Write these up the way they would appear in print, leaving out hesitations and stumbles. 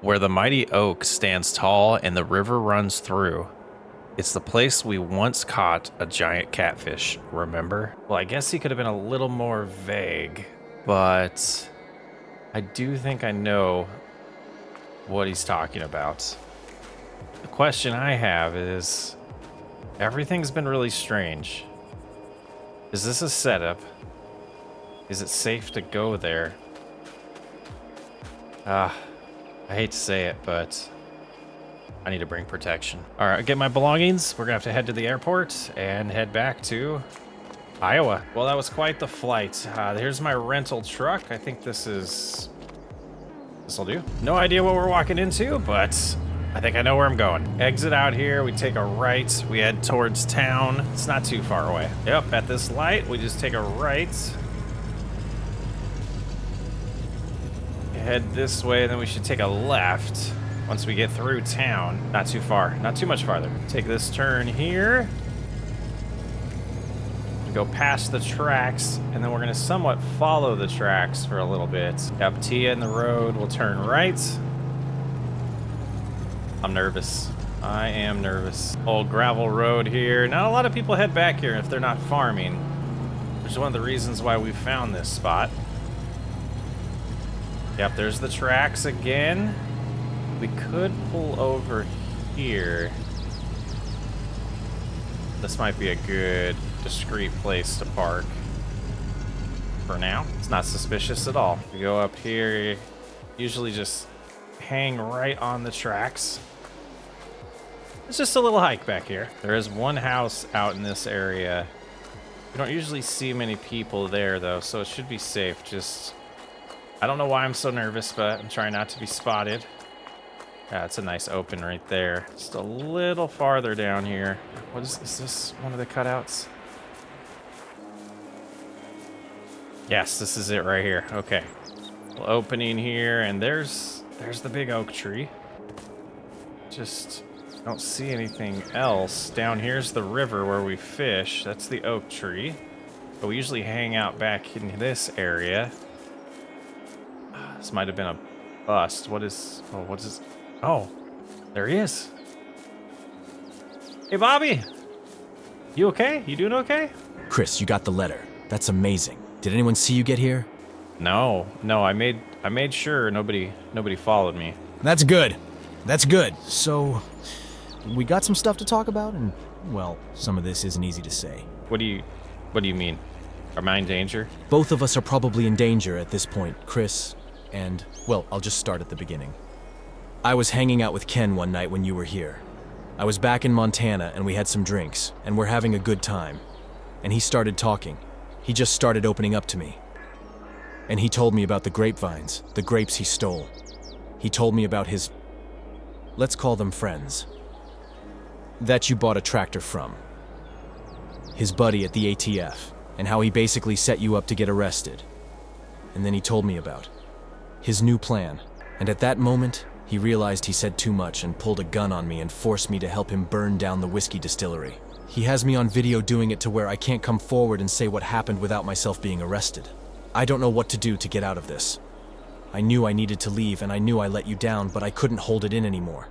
Where the mighty oak stands tall and the river runs through. It's the place we once caught a giant catfish, remember? Well, I guess he could have been a little more vague, but I do think I know what he's talking about. The question I have is, everything's been really strange. Is this a setup? Is it safe to go there? I hate to say it, but I need to bring protection. All right, get my belongings. We're gonna have to head to the airport and head back to Iowa. Well, that was quite the flight. Here's my rental truck. I think this'll do. No idea what we're walking into, but I think I know where I'm going. Exit out here, we take a right, we head towards town. It's not too far away. Yep, at this light, we just take a right. Head this way, then we should take a left once we get through town. Not too far, not too much farther. Take this turn here. We go past the tracks, and then we're gonna somewhat follow the tracks for a little bit. Yep, Tia in the road, we'll turn right. I'm nervous. I am nervous. Old gravel road here. Not a lot of people head back here if they're not farming, which is one of the reasons why we found this spot. Yep, there's the tracks again. We could pull over here. This might be a good, discreet place to park. For now, it's not suspicious at all. We go up here, usually just hang right on the tracks. It's just a little hike back here. There is one house out in this area. We don't usually see many people there though, so it should be safe. I don't know why I'm so nervous, but I'm trying not to be spotted. Yeah, it's a nice open right there. Just a little farther down here. What is this one of the cutouts? Yes, this is it right here. Okay. Little opening here, and there's the big oak tree. Just don't see anything else. Down here's the river where we fish. That's the oak tree. But we usually hang out back in this area. This might have been a bust. What is this? Oh, there he is. Hey, Bobby. You okay? You doing okay? Chris, you got the letter. That's amazing. Did anyone see you get here? No. I made sure nobody followed me. That's good. That's good. So, we got some stuff to talk about, and, well, some of this isn't easy to say. What do you mean? Am I in danger? Both of us are probably in danger at this point, Chris. And, well, I'll just start at the beginning. I was hanging out with Ken one night when you were here. I was back in Montana and we had some drinks, and we're having a good time. And he started talking. He just started opening up to me. And he told me about the grapevines, the grapes he stole. He told me about his, let's call them friends, that you bought a tractor from. His buddy at the ATF, and how he basically set you up to get arrested. And then he told me about his new plan, and at that moment, he realized he said too much and pulled a gun on me and forced me to help him burn down the whiskey distillery. He has me on video doing it to where I can't come forward and say what happened without myself being arrested. I don't know what to do to get out of this. I knew I needed to leave and I knew I let you down, but I couldn't hold it in anymore.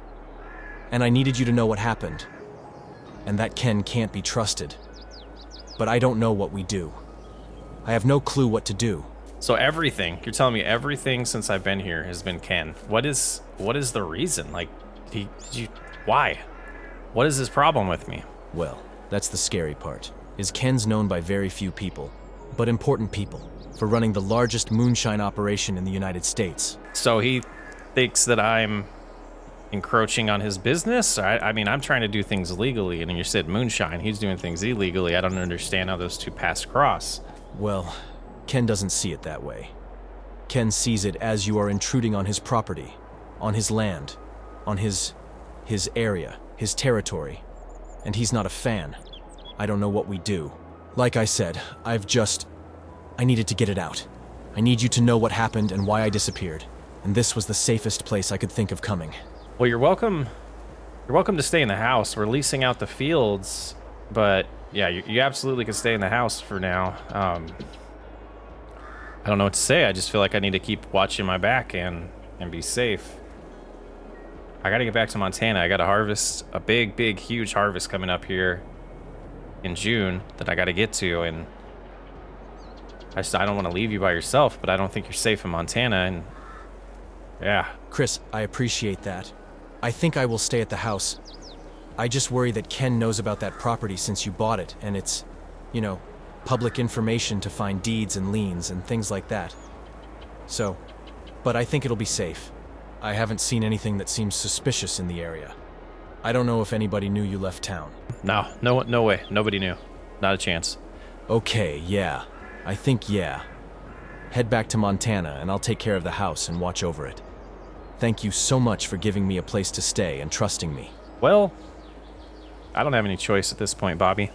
And I needed you to know what happened. And that Ken can't be trusted. But I don't know what we do. I have no clue what to do. So everything, you're telling me everything since I've been here has been Ken. What is the reason? Like, why? What is his problem with me? Well, that's the scary part, is Ken's known by very few people, but important people, for running the largest moonshine operation in the United States. So he thinks that I'm encroaching on his business? I mean, I'm trying to do things legally, and you said moonshine. He's doing things illegally. I don't understand how those two pass across. Well, Ken doesn't see it that way. Ken sees it as you are intruding on his property, on his land, on his area, his territory, and he's not a fan. I don't know what we do. Like I said, I needed to get it out. I need you to know what happened and why I disappeared, and this was the safest place I could think of coming. Well, you're welcome. You're welcome to stay in the house. We're leasing out the fields, but yeah, you absolutely can stay in the house for now. I don't know what to say. I just feel like I need to keep watching my back and be safe. I gotta get back to Montana. I gotta harvest a big, huge harvest coming up here in June that I gotta get to, and I don't want to leave you by yourself, but I don't think you're safe in Montana, and yeah. Chris, I appreciate that. I think I will stay at the house. I just worry that Ken knows about that property since you bought it, and it's, you know, public information to find deeds and liens and things like that. So, but I think it'll be safe. I haven't seen anything that seems suspicious in the area. I don't know if anybody knew you left town. No way. Nobody knew. Not a chance. Okay, yeah. I think yeah. Head back to Montana and I'll take care of the house and watch over it. Thank you so much for giving me a place to stay and trusting me. Well, I don't have any choice at this point, Bobby.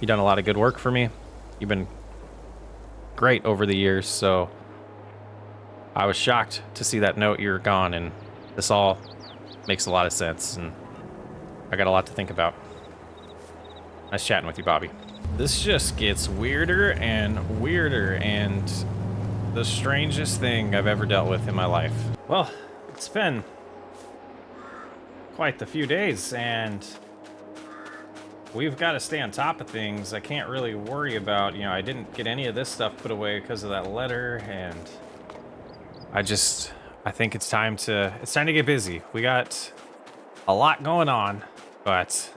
You've done a lot of good work for me. You've been great over the years, so I was shocked to see that note you're gone, and this all makes a lot of sense, and I got a lot to think about. Nice chatting with you, Bobby. This just gets weirder and the strangest thing I've ever dealt with in my life. Well, it's been quite the few days, and we've got to stay on top of things. I can't really worry about, I didn't get any of this stuff put away because of that letter, and I think it's time to get busy. We got a lot going on, but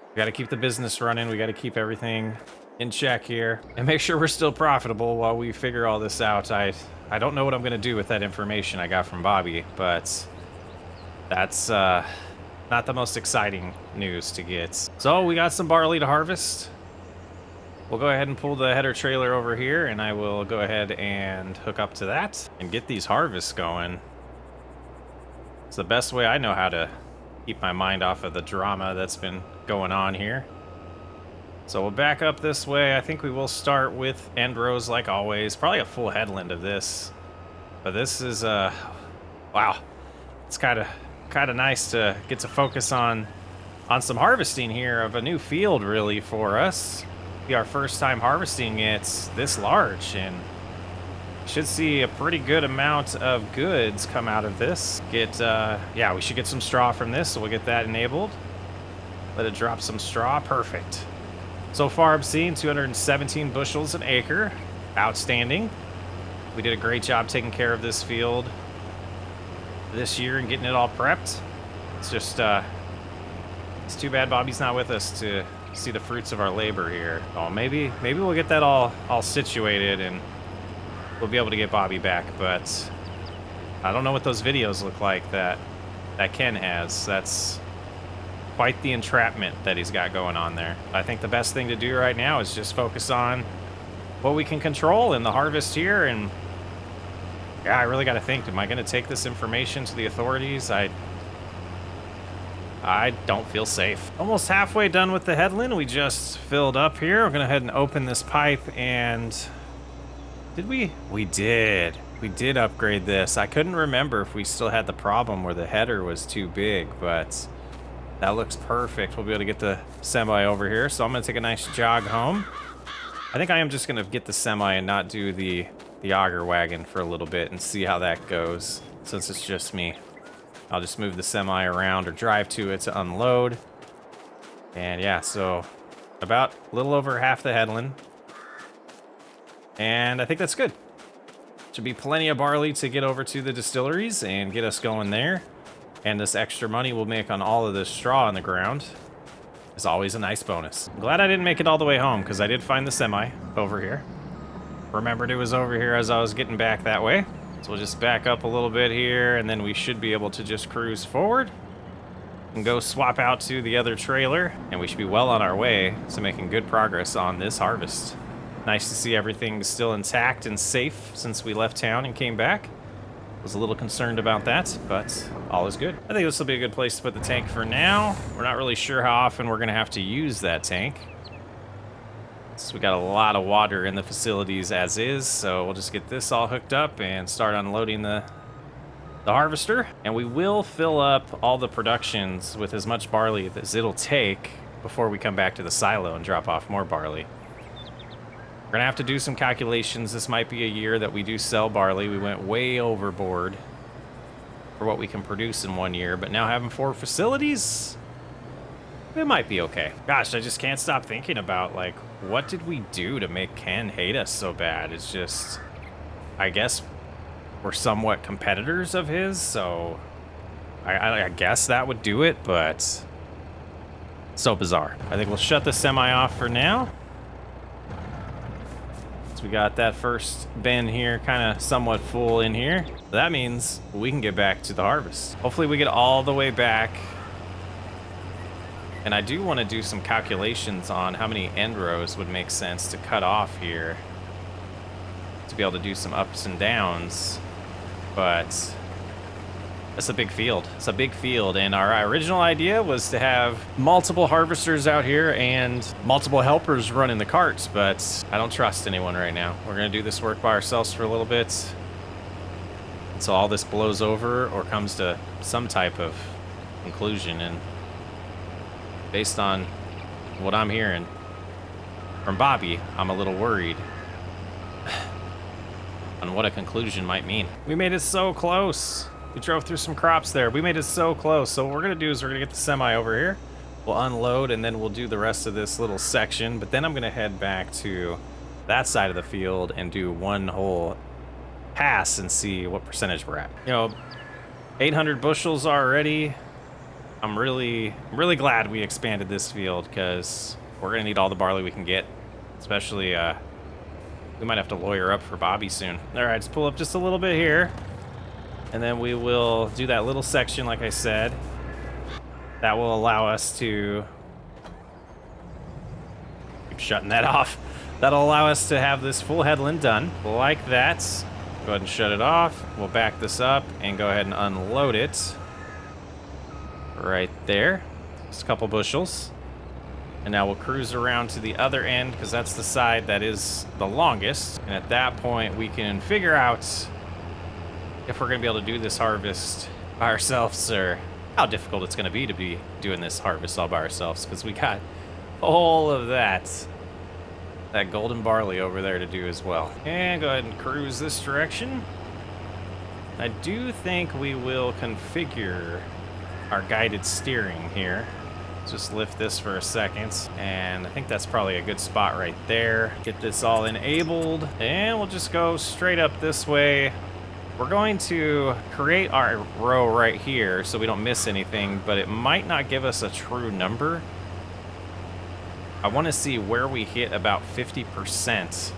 we got to keep the business running. We got to keep everything in check here and make sure we're still profitable while we figure all this out. I don't know what I'm going to do with that information I got from Bobby, but that's not the most exciting news to get. So we got some barley to harvest. We'll go ahead and pull the header trailer over here, and I will go ahead and hook up to that and get these harvests going. It's the best way I know how to keep my mind off of the drama that's been going on here. So we'll back up this way. I think we will start with end rows like always. Probably a full headland of this. But this is, wow. It's kind of nice to get to focus on some harvesting here of a new field, really, for us. Be our first time harvesting it this large, and should see a pretty good amount of goods come out of this. Yeah, we should get some straw from this, so we'll get that enabled. Let it drop some straw. Perfect. So far, I'm seeing 217 bushels an acre. Outstanding. We did a great job taking care of this field this year and getting it all prepped. It's just, it's too bad Bobby's not with us to see the fruits of our labor here. Oh, maybe we'll get that all situated and we'll be able to get Bobby back, but I don't know what those videos look like that Ken has. That's quite the entrapment that he's got going on there. I think the best thing to do right now is just focus on what we can control in the harvest here, and yeah, I really got to think, am I going to take this information to the authorities? I don't feel safe. Almost halfway done with the headland. We just filled up here. We're going to go ahead and open this pipe, and did we? We did. We did upgrade this. I couldn't remember if we still had the problem where the header was too big, but that looks perfect. We'll be able to get the semi over here. So I'm going to take a nice jog home. I think I am just going to get the semi and not do the auger wagon for a little bit and see how that goes, since it's just me. I'll just move the semi around or drive to it to unload. And yeah, so about a little over half the headland. And I think that's good. Should be plenty of barley to get over to the distilleries and get us going there. And this extra money we'll make on all of this straw on the ground is always a nice bonus. I'm glad I didn't make it all the way home, because I did find the semi over here. Remembered it was over here as I was getting back that way. So we'll just back up a little bit here, and then we should be able to just cruise forward and go swap out to the other trailer, and we should be well on our way to making good progress on this harvest. Nice to see everything still intact and safe since we left town and came back. Was a little concerned about that, but all is good. I think this will be a good place to put the tank for now. We're not really sure how often we're gonna have to use that tank, so we got a lot of water in the facilities as is, so we'll just get this all hooked up and start unloading the harvester. And we will fill up all the productions with as much barley as it'll take before we come back to the silo and drop off more barley. We're gonna have to do some calculations. This might be a year that we do sell barley. We went way overboard for what we can produce in 1 year, but now having 4 facilities, it might be okay. Gosh, I just can't stop thinking about, like, what did we do to make Ken hate us so bad? It's just, I guess we're somewhat competitors of his, so I guess that would do it, but so bizarre. I think we'll shut the semi off for now. So we got that first bin here kind of somewhat full in here. That means we can get back to the harvest. Hopefully we get all the way back. And I do want to do some calculations on how many end rows would make sense to cut off here to be able to do some ups and downs. But it's a big field. It's a big field, and our original idea was to have multiple harvesters out here and multiple helpers running the carts, but I don't trust anyone right now. We're gonna do this work by ourselves for a little bit until all this blows over or comes to some type of conclusion. And based on what I'm hearing from Bobby, I'm a little worried on what a conclusion might mean. We made it so close. We drove through some crops there. We made it so close. So what we're gonna do is we're gonna get the semi over here. We'll unload and then we'll do the rest of this little section. But then I'm gonna head back to that side of the field and do one whole pass and see what percentage we're at. You know, 800 bushels already. I'm really glad we expanded this field because we're gonna need all the barley we can get, especially we might have to lawyer up for Bobby soon. All right, let's pull up just a little bit here. And then we will do that little section, like I said. That will allow us to... keep shutting that off. That'll allow us to have this full headland done, like that. Go ahead and shut it off. We'll back this up and go ahead and unload it. Right there. Just a couple bushels. And now we'll cruise around to the other end, because that's the side that is the longest. And at that point, we can figure out if we're going to be able to do this harvest by ourselves, or how difficult it's going to be doing this harvest all by ourselves, because we got all of that golden barley over there to do as well. And go ahead and cruise this direction. I do think we will configure our guided steering here. Just lift this for a second, and I think that's probably a good spot right there. Get this all enabled, and we'll just go straight up this way. We're going to create our row right here so we don't miss anything, but it might not give us a true number. I want to see where we hit about 50%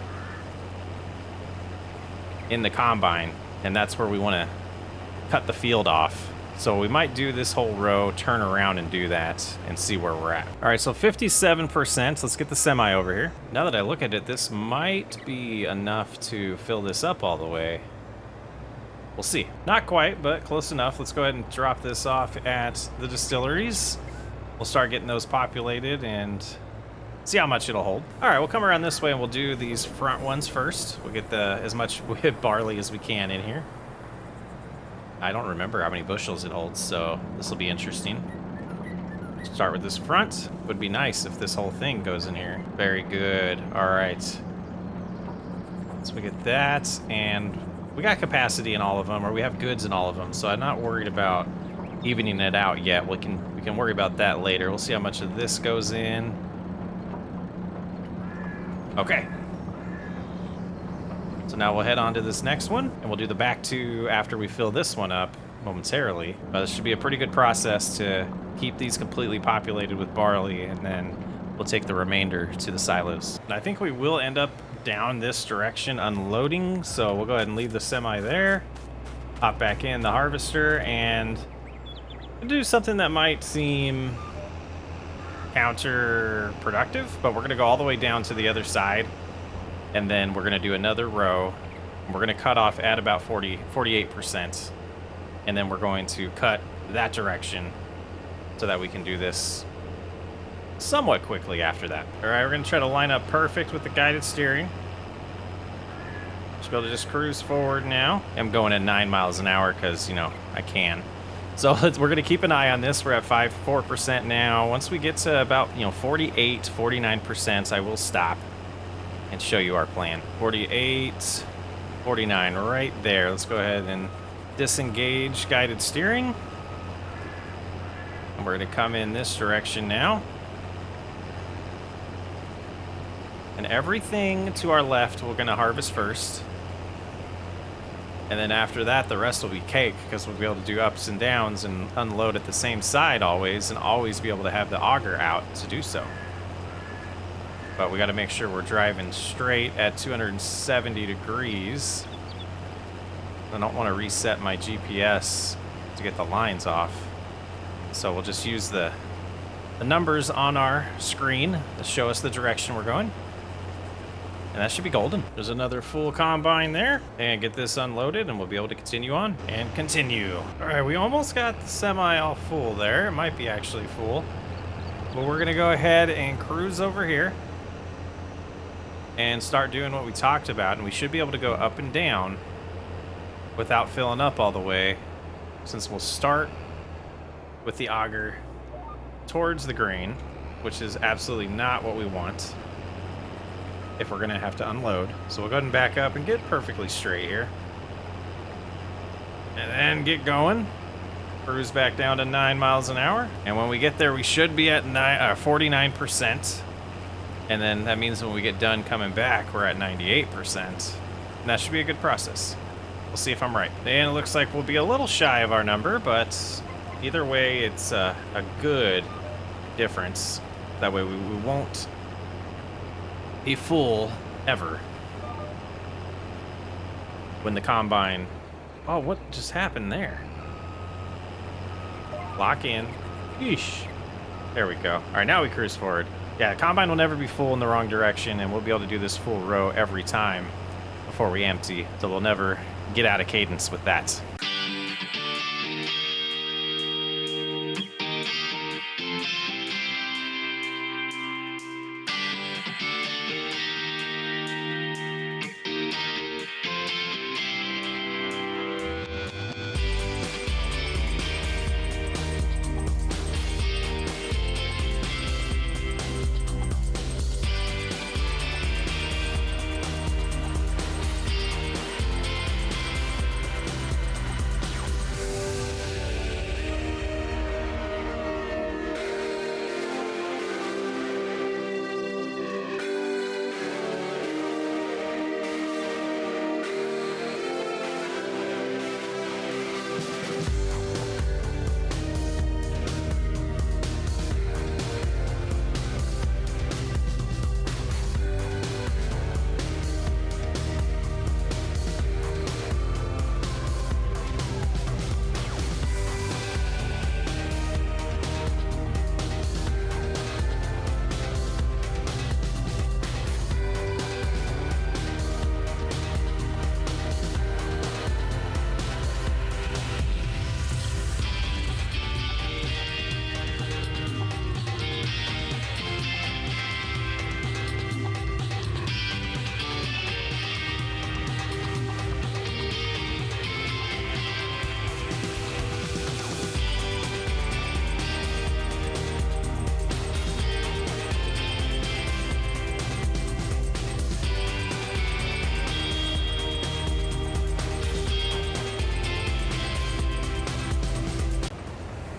in the combine, and that's where we want to cut the field off. So we might do this whole row, turn around and do that, and see where we're at. All right, so 57%. Let's get the semi over here. Now that I look at it, this might be enough to fill this up all the way. We'll see. Not quite, but close enough. Let's go ahead and drop this off at the distilleries. We'll start getting those populated and see how much it'll hold. All right, we'll come around this way and we'll do these front ones first. We'll get as much barley as we can in here. I don't remember how many bushels it holds, so this will be interesting. Start with this front. Would be nice if this whole thing goes in here. Very good. All right. So we get that, and we got capacity in all of them, or we have goods in all of them, so I'm not worried about evening it out yet. We can worry about that later. We'll see how much of this goes in. Okay. So now we'll head on to this next one, and we'll do the back two after we fill this one up momentarily. But this should be a pretty good process to keep these completely populated with barley, and then we'll take the remainder to the silos. And I think we will end up down this direction unloading, so we'll go ahead and leave the semi there, hop back in the harvester, and do something that might seem counterproductive, but we're going to go all the way down to the other side, and then we're going to do another row. We're going to cut off at about 48%, and then we're going to cut that direction so that we can do this somewhat quickly after that. All right, we're going to try to line up perfect with the guided steering. Should be able to just cruise forward now. I'm going at 9 miles an hour because, you know, I can. So we're going to keep an eye on this. We're at 4% now. Once we get to about, 48, 49%, I will stop and show you our plan. 48, 49 right there. Let's go ahead and disengage guided steering. And we're going to come in this direction now. And everything to our left we're going to harvest first. And then after that, the rest will be cake, because we'll be able to do ups and downs and unload at the same side always, and always be able to have the auger out to do so. But we got to make sure we're driving straight at 270 degrees. I don't want to reset my GPS to get the lines off. So we'll just use the numbers on our screen to show us the direction we're going. And that should be golden. There's another full combine there. And get this unloaded and we'll be able to continue on and continue. All right, we almost got the semi all full there. It might be actually full. But we're gonna go ahead and cruise over here and start doing what we talked about. And we should be able to go up and down without filling up all the way, since we'll start with the auger towards the grain, which is absolutely not what we want if we're gonna have to unload. So we'll go ahead and back up and get perfectly straight here. And then get going. Cruise back down to 9 miles an hour. And when we get there, we should be at 49%. And then that means when we get done coming back, we're at 98%. And that should be a good process. We'll see if I'm right. And it looks like we'll be a little shy of our number, but either way, it's a good difference. That way we won't be full ever when the combine... Oh, what just happened there? Lock in. Yeesh. There we go. All right, now we cruise forward. Yeah, the combine will never be full in the wrong direction, and we'll be able to do this full row every time before we empty, so we'll never get out of cadence with that.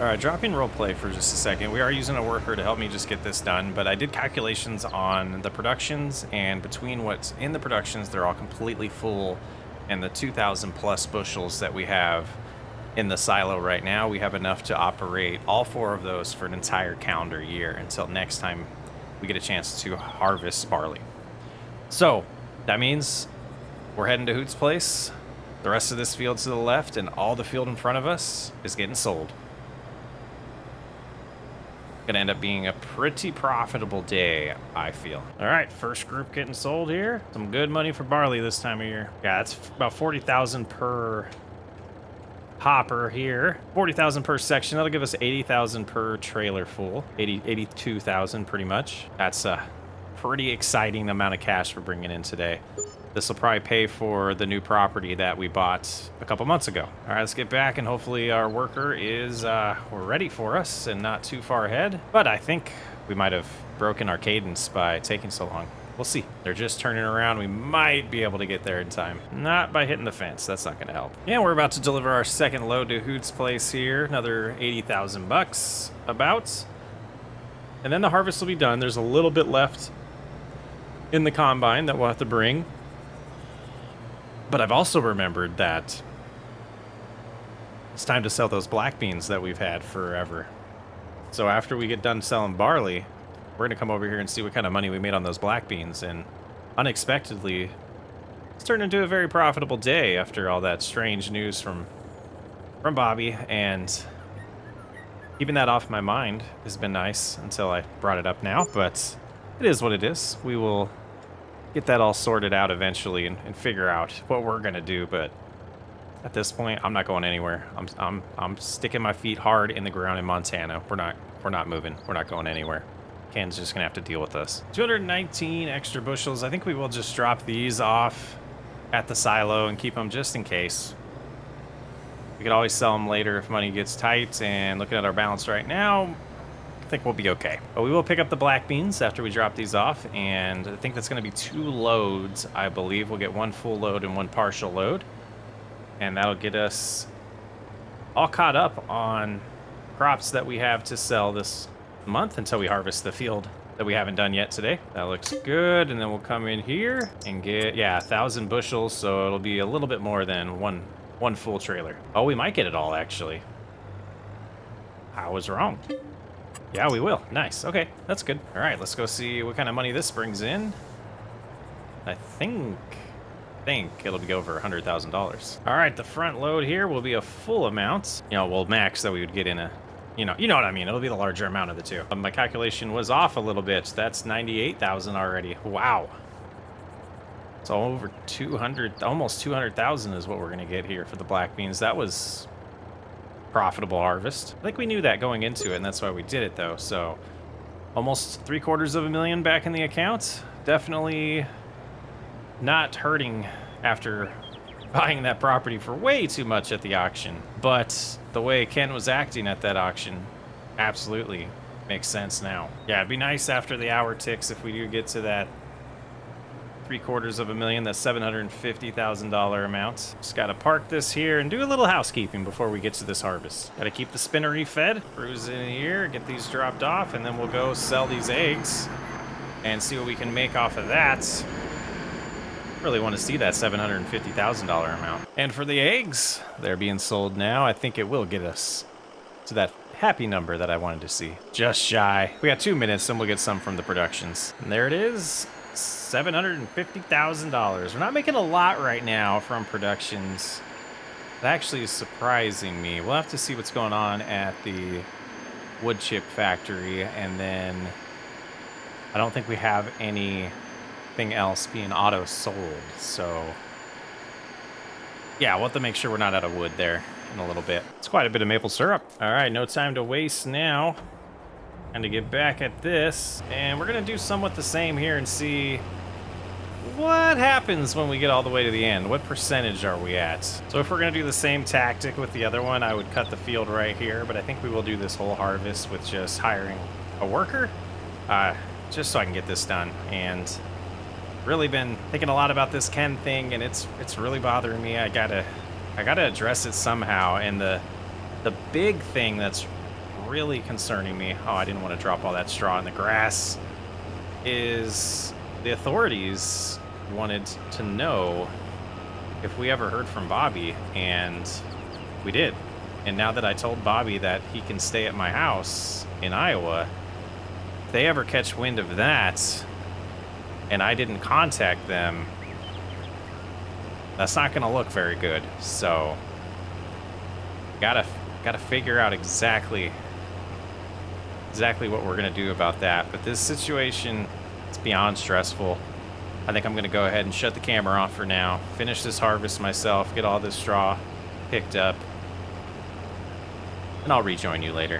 All right, dropping roleplay for just a second. We are using a worker to help me just get this done, but I did calculations on the productions, and between what's in the productions, they're all completely full, and the 2,000 plus bushels that we have in the silo right now, we have enough to operate all 4 of those for an entire calendar year until next time we get a chance to harvest barley. So that means we're heading to Hoot's place. The rest of this field to the left and all the field in front of us is getting sold. Gonna end up being a pretty profitable day, I feel. All right, first group getting sold here. Some good money for barley this time of year. Yeah, it's about 40,000 per hopper here. 40,000 per section. That'll give us 80,000 per trailer full. 82,000 pretty much. That's a pretty exciting amount of cash we're bringing in today. This will probably pay for the new property that we bought a couple months ago. All right, let's get back, and hopefully our worker is ready for us and not too far ahead. But I think we might have broken our cadence by taking so long. We'll see. They're just turning around. We might be able to get there in time. Not by hitting the fence. That's not going to help. Yeah, we're about to deliver our second load to Hoot's place here. Another 80,000 bucks about. And then the harvest will be done. There's a little bit left in the combine that we'll have to bring. But I've also remembered that it's time to sell those black beans that we've had forever. So after we get done selling barley, we're gonna come over here and see what kind of money we made on those black beans. And unexpectedly, it's turned into a very profitable day after all that strange news from Bobby. And keeping that off my mind has been nice until I brought it up now. But it is what it is. We will get that all sorted out eventually and figure out what we're gonna do. But at this point, I'm not going anywhere. I'm sticking my feet hard in the ground in Montana. We're not moving. We're not going anywhere. Ken's just gonna have to deal with us. 219 extra bushels. I think we will just drop these off at the silo and keep them just in case. We could always sell them later if money gets tight. And looking at our balance right now, I think we'll be okay. But we will pick up the black beans after we drop these off. And I think that's gonna be 2 loads. I believe we'll get 1 full load and 1 partial load. And that'll get us all caught up on crops that we have to sell this month until we harvest the field that we haven't done yet today. That looks good. And then we'll come in here and get, yeah, 1,000 bushels. So it'll be a little bit more than one full trailer. Oh, we might get it all, actually. I was wrong. Yeah, we will. Nice. Okay, that's good. All right, let's go see what kind of money this brings in. I think it'll be over $100,000. All right, the front load here will be a full amount. You know, well, max that we would get in a, you know what I mean. It'll be the larger amount of the two. My calculation was off a little bit. That's 98,000 already. Wow. So over 200, almost 200,000 is what we're gonna get here for the black beans. That was profitable harvest. I think we knew that going into it, and that's why we did it though. So almost $750,000 back in the account. Definitely not hurting after buying that property for way too much at the auction. But the way Ken was acting at that auction absolutely makes sense now. Yeah, it'd be nice after the hour ticks if we do get to that $750,000, that $750,000 amount. Just gotta park this here and do a little housekeeping before we get to this harvest. Gotta keep the spinnery fed, cruise in here, get these dropped off, and then we'll go sell these eggs and see what we can make off of that. Really want to see that $750,000 amount. And for the eggs, they're being sold now. I think it will get us to that happy number that I wanted to see. Just shy. We got 2 minutes and we'll get some from the productions. And there it is, $750,000. We're not making a lot right now from productions. That actually is surprising me. We'll have to see what's going on at the wood chip factory. And then I don't think we have anything else being auto sold, so yeah, we'll have to make sure we're not out of wood there in a little bit. It's quite a bit of maple syrup. All right, no time to waste now. And to get back at this, and we're gonna do somewhat the same here and see what happens when we get all the way to the end. What percentage are we at? So if we're gonna do the same tactic with the other one, I would cut the field right here, but I think we will do this whole harvest with just hiring a worker, just so I can get this done. And really been thinking a lot about this Ken thing, and it's really bothering me. I gotta address it somehow. And the big thing that's really concerning me, oh, I didn't want to drop all that straw in the grass, is the authorities wanted to know if we ever heard from Bobby, and we did. And now that I told Bobby that he can stay at my house in Iowa, if they ever catch wind of that and I didn't contact them, that's not gonna look very good. So gotta figure out exactly what we're gonna do about that. But this situation, it's beyond stressful. I think I'm gonna go ahead and shut the camera off for now, finish this harvest myself, get all this straw picked up, and I'll rejoin you later.